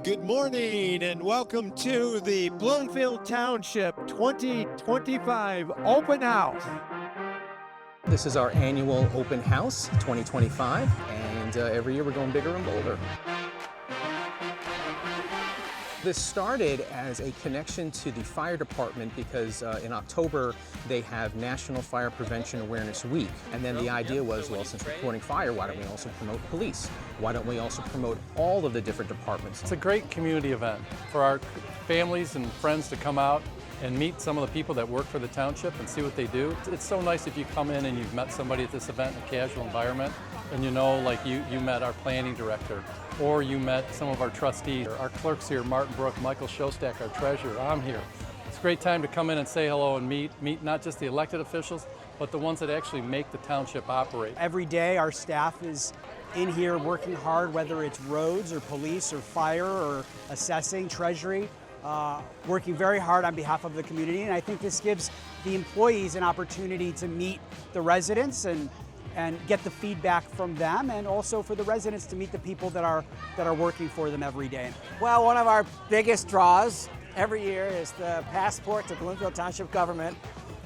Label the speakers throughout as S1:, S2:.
S1: Good morning and welcome to the Bloomfield Township 2025 Open House.
S2: This is our annual Open House 2025, and every year we're going bigger and bolder. This started as a connection to the fire department because in October they have National Fire Prevention Awareness Week. And then the idea was, well, since we're promoting fire, why don't we also promote police? Why don't we also promote all of the different departments?
S3: It's a great community event for our families and friends to come out and meet some of the people that work for the township and see what they do. It's so nice if you come in and you've met somebody at this event in a casual environment and you know, like you met our planning director, or you met some of our trustees. Our clerks here, Martin Brook, Michael Shostak, our treasurer, I'm here. It's a great time to come in and say hello and meet not just the elected officials, but the ones that actually make the township operate.
S4: Every day our staff is in here working hard, whether it's roads or police or fire or assessing, treasury, working very hard on behalf of the community. And I think this gives the employees an opportunity to meet the residents and get the feedback from them, and also for the residents to meet the people that are working for them every day.
S5: Well, one of our biggest draws every year is the passport to Bloomfield Township government.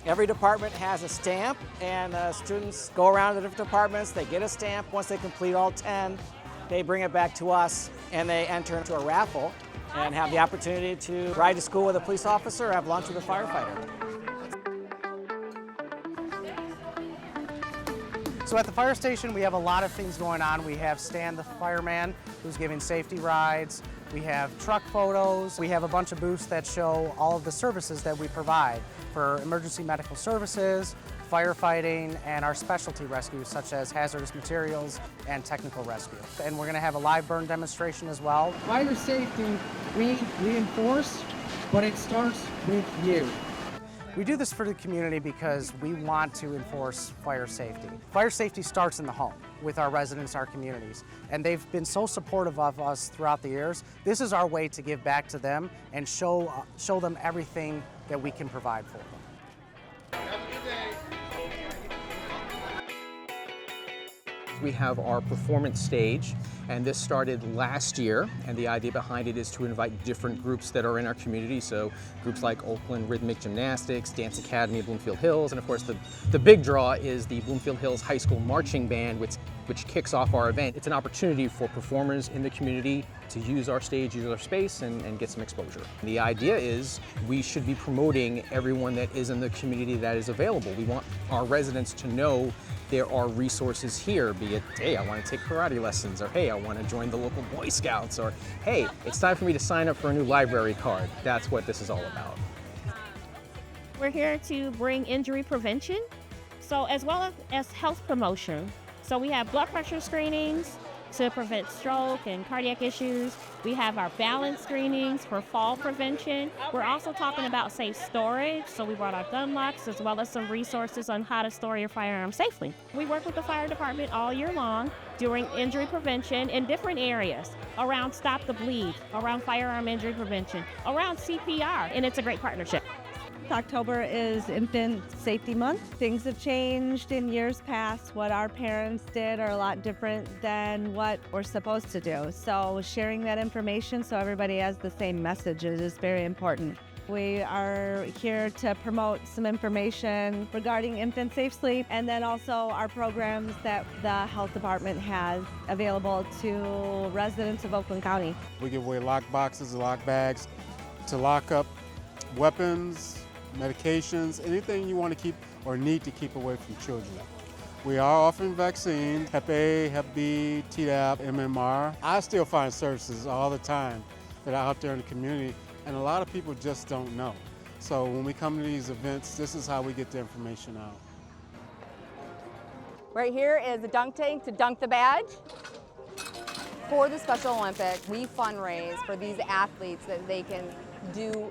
S5: Every department has a stamp, and students go around the different departments, they get a stamp. Once they complete all 10, they bring it back to us, and they enter into a raffle and have the opportunity to ride to school with a police officer or have lunch with a firefighter.
S6: So at the fire station, we have a lot of things going on. We have Stan the fireman, who's giving safety rides. We have truck photos. We have a bunch of booths that show all of the services that we provide for emergency medical services, firefighting, and our specialty rescues, such as hazardous materials and technical rescue. And we're gonna have a live burn demonstration as well.
S7: Fire safety, we reinforce, but it starts with you.
S6: We do this for the community because we want to enforce fire safety. Fire safety starts in the home with our residents, our communities, and they've been so supportive of us throughout the years. This is our way to give back to them and show them everything that we can provide for them.
S2: We have our performance stage, and this started last year, and the idea behind it is to invite different groups that are in our community, so groups like Oakland Rhythmic Gymnastics, Dance Academy of Bloomfield Hills, and of course the big draw is the Bloomfield Hills High School Marching Band, which kicks off our event. It's an opportunity for performers in the community to use our stage, use our space, and get some exposure. The idea is we should be promoting everyone that is in the community that is available. We want our residents to know there are resources here, be it, hey, I want to take karate lessons, or hey, I want to join the local Boy Scouts, or hey, it's time for me to sign up for a new library card. That's what this is all about.
S8: We're here to bring injury prevention, so as well as health promotion. So we have blood pressure screenings to prevent stroke and cardiac issues. We have our balance screenings for fall prevention. We're also talking about safe storage, so we brought our gun locks as well as some resources on how to store your firearm safely. We work with the fire department all year long during injury prevention in different areas, around stop the bleed, around firearm injury prevention, around CPR, and it's a great partnership.
S9: October is Infant Safety Month. Things have changed in years past. What our parents did are a lot different than what we're supposed to do. So sharing that information so everybody has the same messages is very important. We are here to promote some information regarding infant safe sleep, and then also our programs that the health department has available to residents of Oakland County.
S10: We give away lock boxes, lock bags to lock up weapons, medications, anything you want to keep or need to keep away from children. We are offering vaccines, Hep A, Hep B, Tdap, MMR. I still find services all the time that are out there in the community, and a lot of people just don't know. So when we come to these events, this is how we get the information out.
S11: Right here is the dunk tank to dunk the badge. For the Special Olympics, we fundraise for these athletes that they can do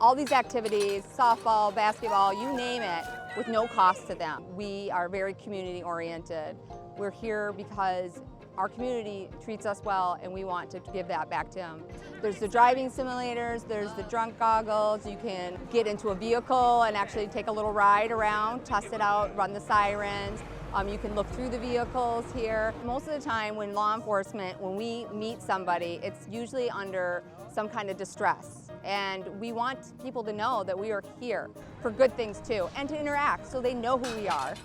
S11: all these activities, softball, basketball, you name it, with no cost to them. We are very community oriented. We're here because our community treats us well and we want to give that back to them. There's the driving simulators, there's the drunk goggles, you can get into a vehicle and actually take a little ride around, test it out, run the sirens. You can look through the vehicles here. Most of the time when law enforcement, when we meet somebody, it's usually under some kind of distress. And we want people to know that we are here for good things too, and to interact so they know who we are.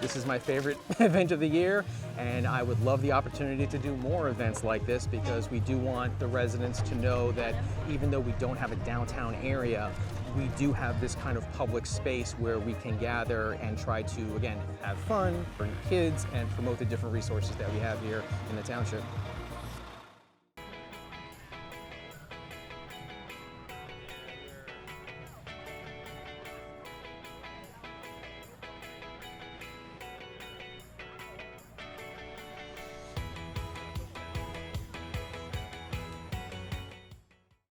S2: This is my favorite event of the year, and I would love the opportunity to do more events like this because we do want the residents to know that even though we don't have a downtown area, we do have this kind of public space where we can gather and try to, again, have fun, bring kids, and promote the different resources that we have here in the township.